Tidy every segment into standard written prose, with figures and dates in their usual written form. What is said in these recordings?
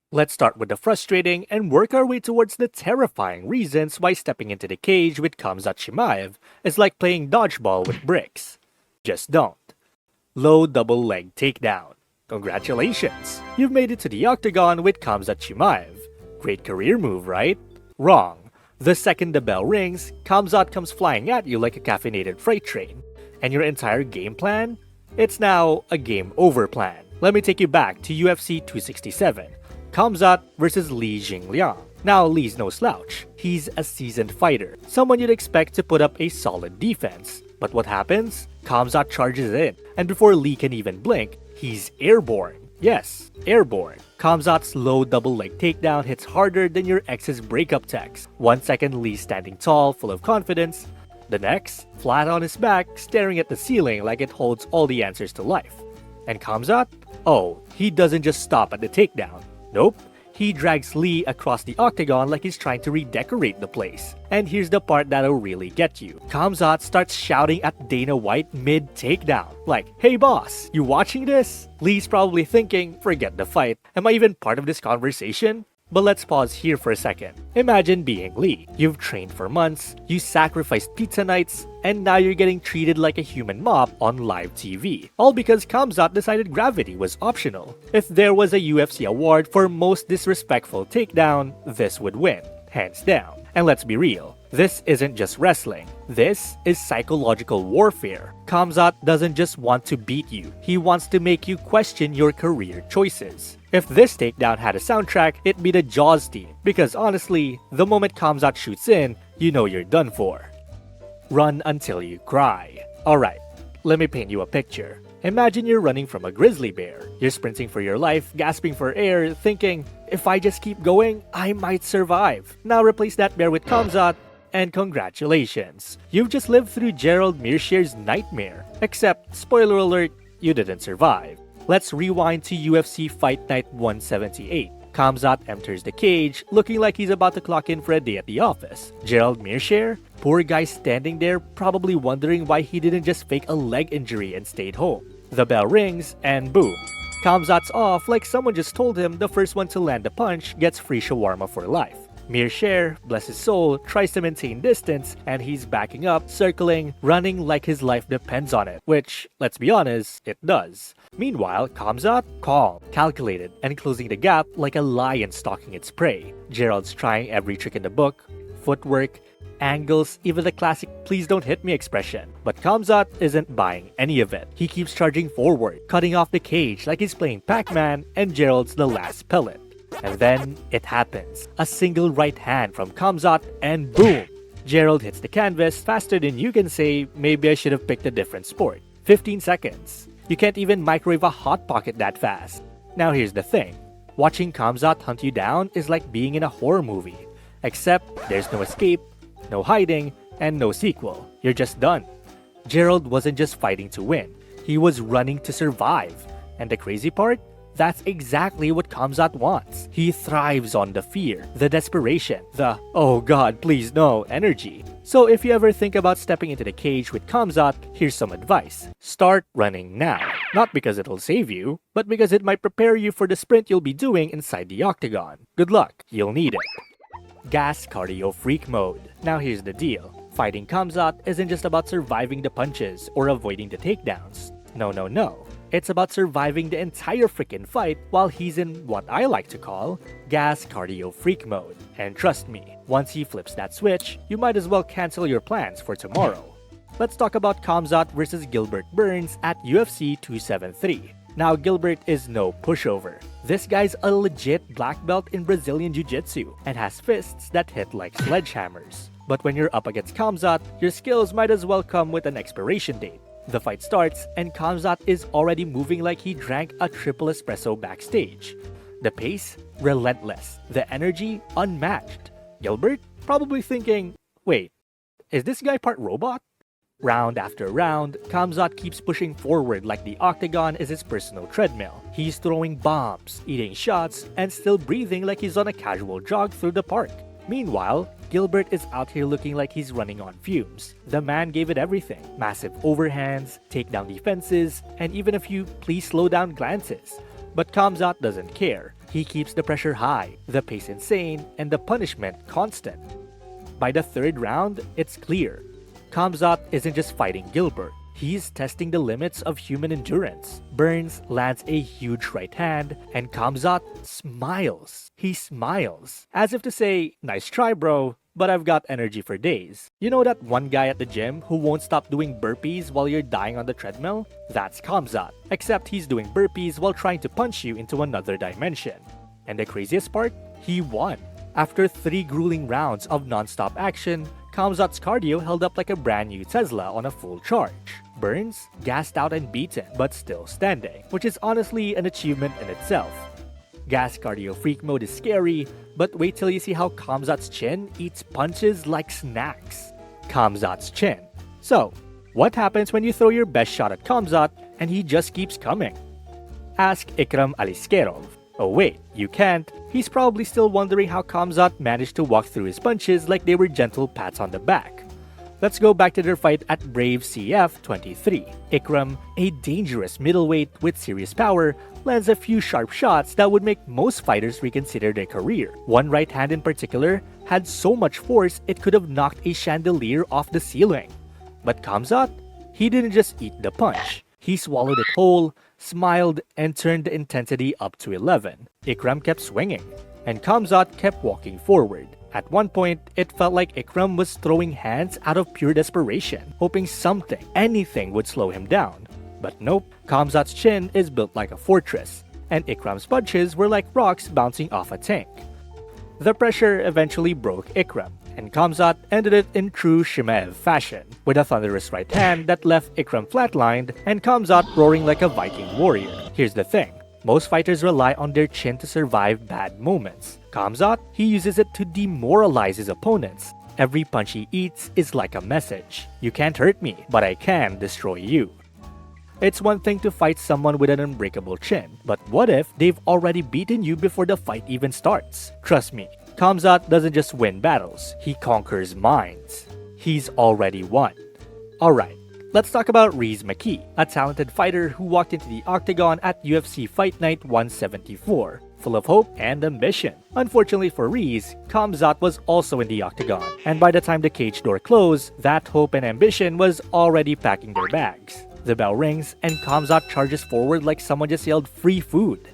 Let's start with the frustrating and work our way towards the terrifying reasons why stepping into the cage with Khamzat Chimaev is like playing dodgeball with bricks. Just don't. Low double leg takedown. Congratulations! You've made it to the octagon with Khamzat Chimaev. Great career move, right? Wrong. The second the bell rings, Khamzat comes flying at you like a caffeinated freight train. And your entire game plan? It's now a game over plan. Let me take you back to UFC 267. Khamzat versus Li Jingliang. Now, Li's no slouch. He's a seasoned fighter, someone you'd expect to put up a solid defense. But what happens? Khamzat charges in, and before Li can even blink, he's airborne. Yes, airborne. Khamzat's low double leg takedown hits harder than your ex's breakup text. 1 second, Li standing tall, full of confidence. The next, flat on his back, staring at the ceiling like it holds all the answers to life. And Khamzat? Oh, he doesn't just stop at the takedown. Nope, he drags Li across the octagon like he's trying to redecorate the place. And here's the part that'll really get you. Khamzat starts shouting at Dana White mid-takedown. Like, hey boss, you watching this? Li's probably thinking, forget the fight. Am I even part of this conversation? But let's pause here for a second. Imagine being Li. You've trained for months, you sacrificed pizza nights, and now you're getting treated like a human mop on live TV. All because Khamzat decided gravity was optional. If there was a UFC award for most disrespectful takedown, this would win. Hands down. And let's be real. This isn't just wrestling. This is psychological warfare. Khamzat doesn't just want to beat you. He wants to make you question your career choices. If this takedown had a soundtrack, it'd be the Jaws theme. Because honestly, the moment Khamzat shoots in, you know you're done for. Run until you cry. Alright, let me paint you a picture. Imagine you're running from a grizzly bear. You're sprinting for your life, gasping for air, thinking, if I just keep going, I might survive. Now replace that bear with Khamzat, and congratulations. You've just lived through Gerald Mearshare's nightmare. Except, spoiler alert, you didn't survive. Let's rewind to UFC Fight Night 178. Khamzat enters the cage, looking like he's about to clock in for a day at the office. Gerald Mearshare? Poor guy standing there, probably wondering why he didn't just fake a leg injury and stayed home. The bell rings, and boom. Khamzat's off like someone just told him the first one to land a punch gets free shawarma for life. Mearshare, bless his soul, tries to maintain distance, and he's backing up, circling, running like his life depends on it, which, let's be honest, it does. Meanwhile, Khamzat, calm, calculated, and closing the gap like a lion stalking its prey. Gerald's trying every trick in the book, footwork, angles, even the classic please don't hit me expression. But Khamzat isn't buying any of it. He keeps charging forward, cutting off the cage like he's playing Pac-Man, and Gerald's the last pellet. And then, it happens. A single right hand from Khamzat, and boom! Gerald hits the canvas faster than you can say, maybe I should have picked a different sport. 15 seconds. You can't even microwave a Hot Pocket that fast. Now here's the thing. Watching Khamzat hunt you down is like being in a horror movie. Except, there's no escape, no hiding, and no sequel. You're just done. Gerald wasn't just fighting to win. He was running to survive. And the crazy part? That's exactly what Khamzat wants. He thrives on the fear, the desperation, the oh god please no energy. So if you ever think about stepping into the cage with Khamzat, here's some advice. Start running now. Not because it'll save you, but because it might prepare you for the sprint you'll be doing inside the octagon. Good luck, you'll need it. Gas cardio freak mode. Now here's the deal. Fighting Khamzat isn't just about surviving the punches or avoiding the takedowns. No. It's about surviving the entire freaking fight while he's in what I like to call gas cardio freak mode. And trust me, once he flips that switch, you might as well cancel your plans for tomorrow. Let's talk about Khamzat versus Gilbert Burns at UFC 273. Now Gilbert is no pushover. This guy's a legit black belt in Brazilian Jiu-Jitsu and has fists that hit like sledgehammers. But when you're up against Khamzat, your skills might as well come with an expiration date. The fight starts, and Khamzat is already moving like he drank a triple espresso backstage. The pace? Relentless. The energy? Unmatched. Gilbert? Probably thinking, wait, is this guy part robot? Round after round, Khamzat keeps pushing forward like the octagon is his personal treadmill. He's throwing bombs, eating shots, and still breathing like he's on a casual jog through the park. Meanwhile, Gilbert is out here looking like he's running on fumes. The man gave it everything. Massive overhands, takedown defenses, and even a few please slow down glances. But Khamzat doesn't care. He keeps the pressure high, the pace insane, and the punishment constant. By the third round, it's clear. Khamzat isn't just fighting Gilbert. He's testing the limits of human endurance. Burns lands a huge right hand, and Khamzat smiles. He smiles, as if to say, "Nice try, bro, but I've got energy for days." You know that one guy at the gym who won't stop doing burpees while you're dying on the treadmill? That's Khamzat, except he's doing burpees while trying to punch you into another dimension. And the craziest part? He won. After 3 grueling rounds of non-stop action, Khamzat's cardio held up like a brand new Tesla on a full charge. Burns, gassed out and beaten, but still standing, which is honestly an achievement in itself. Gas cardio freak mode is scary, but wait till you see how Khamzat's chin eats punches like snacks. Khamzat's chin. So, what happens when you throw your best shot at Khamzat and he just keeps coming? Ask Ikram Aliskerov. Oh wait, you can't. He's probably still wondering how Khamzat managed to walk through his punches like they were gentle pats on the back. Let's go back to their fight at Brave CF 23. Ikram, a dangerous middleweight with serious power, lands a few sharp shots that would make most fighters reconsider their career. One right hand in particular had so much force it could have knocked a chandelier off the ceiling. But Khamzat? He didn't just eat the punch. He swallowed it whole, smiled, and turned the intensity up to 11. Ikram kept swinging, and Khamzat kept walking forward. At one point, it felt like Ikram was throwing hands out of pure desperation, hoping something, anything would slow him down. But nope, Khamzat's chin is built like a fortress, and Ikram's punches were like rocks bouncing off a tank. The pressure eventually broke Ikram, and Khamzat ended it in true Chimaev fashion, with a thunderous right hand that left Ikram flatlined and Khamzat roaring like a Viking warrior. Here's the thing. Most fighters rely on their chin to survive bad moments. Khamzat, he uses it to demoralize his opponents. Every punch he eats is like a message. You can't hurt me, but I can destroy you. It's one thing to fight someone with an unbreakable chin, but what if they've already beaten you before the fight even starts? Trust me, Khamzat doesn't just win battles, he conquers minds. He's already won. Alright, let's talk about Rhys McKee, a talented fighter who walked into the octagon at UFC Fight Night 174, full of hope and ambition. Unfortunately for Rhys, Khamzat was also in the octagon, and by the time the cage door closed, that hope and ambition was already packing their bags. The bell rings, and Khamzat charges forward like someone just yelled free food.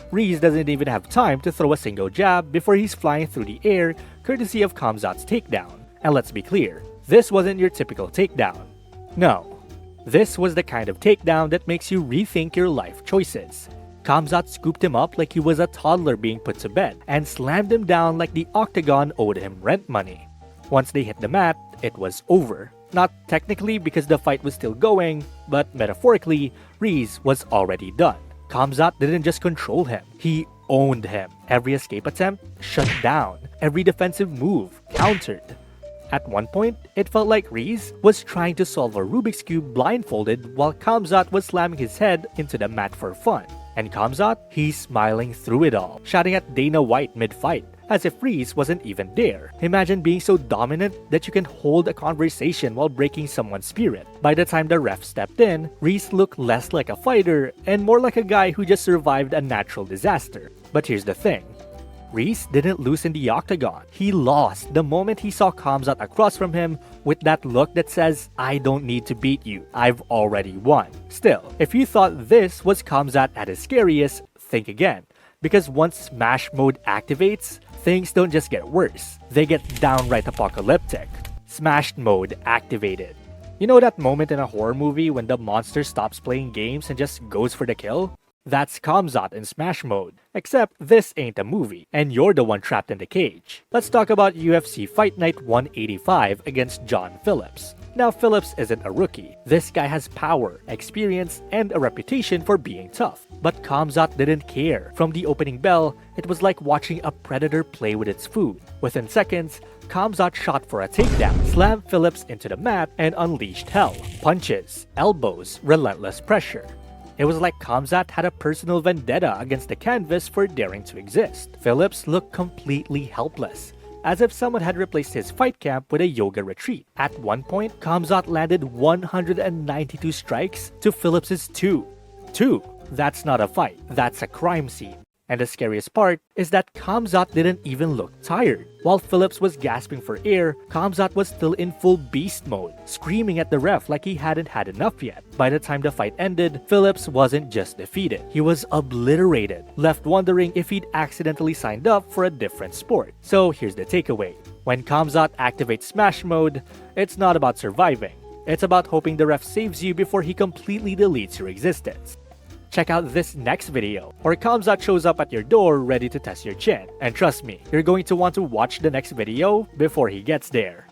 Rhys doesn't even have time to throw a single jab before he's flying through the air, courtesy of Khamzat's takedown. And let's be clear, this wasn't your typical takedown. No, this was the kind of takedown that makes you rethink your life choices. Khamzat scooped him up like he was a toddler being put to bed, and slammed him down like the octagon owed him rent money. Once they hit the mat, it was over. Not technically because the fight was still going, but metaphorically, Rhys was already done. Khamzat didn't just control him, he owned him. Every escape attempt, shut down. Every defensive move, countered. At one point, it felt like Rhys was trying to solve a Rubik's Cube blindfolded while Khamzat was slamming his head into the mat for fun. And Khamzat, he's smiling through it all, shouting at Dana White mid-fight, as if Rhys wasn't even there. Imagine being so dominant that you can hold a conversation while breaking someone's spirit. By the time the ref stepped in, Rhys looked less like a fighter and more like a guy who just survived a natural disaster. But here's the thing. Rhys didn't lose in the octagon. He lost the moment he saw Khamzat across from him with that look that says, "I don't need to beat you, I've already won." Still, if you thought this was Khamzat at his scariest, think again. Because once Smash Mode activates, things don't just get worse, they get downright apocalyptic. Smash Mode activated. You know that moment in a horror movie when the monster stops playing games and just goes for the kill? That's Khamzat in Smash Mode. Except this ain't a movie, and you're the one trapped in the cage. Let's talk about UFC Fight Night 185 against John Phillips. Now Phillips isn't a rookie. This guy has power, experience, and a reputation for being tough. But Khamzat didn't care. From the opening bell, it was like watching a predator play with its food. Within seconds, Khamzat shot for a takedown, slammed Phillips into the mat, and unleashed hell. Punches, elbows, relentless pressure. It was like Khamzat had a personal vendetta against the canvas for daring to exist. Phillips looked completely helpless, as if someone had replaced his fight camp with a yoga retreat. At one point, Khamzat landed 192 strikes to Phillips's 2. That's not a fight, that's a crime scene. And the scariest part is that Khamzat didn't even look tired. While Phillips was gasping for air, Khamzat was still in full beast mode, screaming at the ref like he hadn't had enough yet. By the time the fight ended, Phillips wasn't just defeated, he was obliterated, left wondering if he'd accidentally signed up for a different sport. So here's the takeaway. When Khamzat activates Smash Mode, it's not about surviving. It's about hoping the ref saves you before he completely deletes your existence. Check out this next video, or Khamzat shows up at your door ready to test your chin. And trust me, you're going to want to watch the next video before he gets there.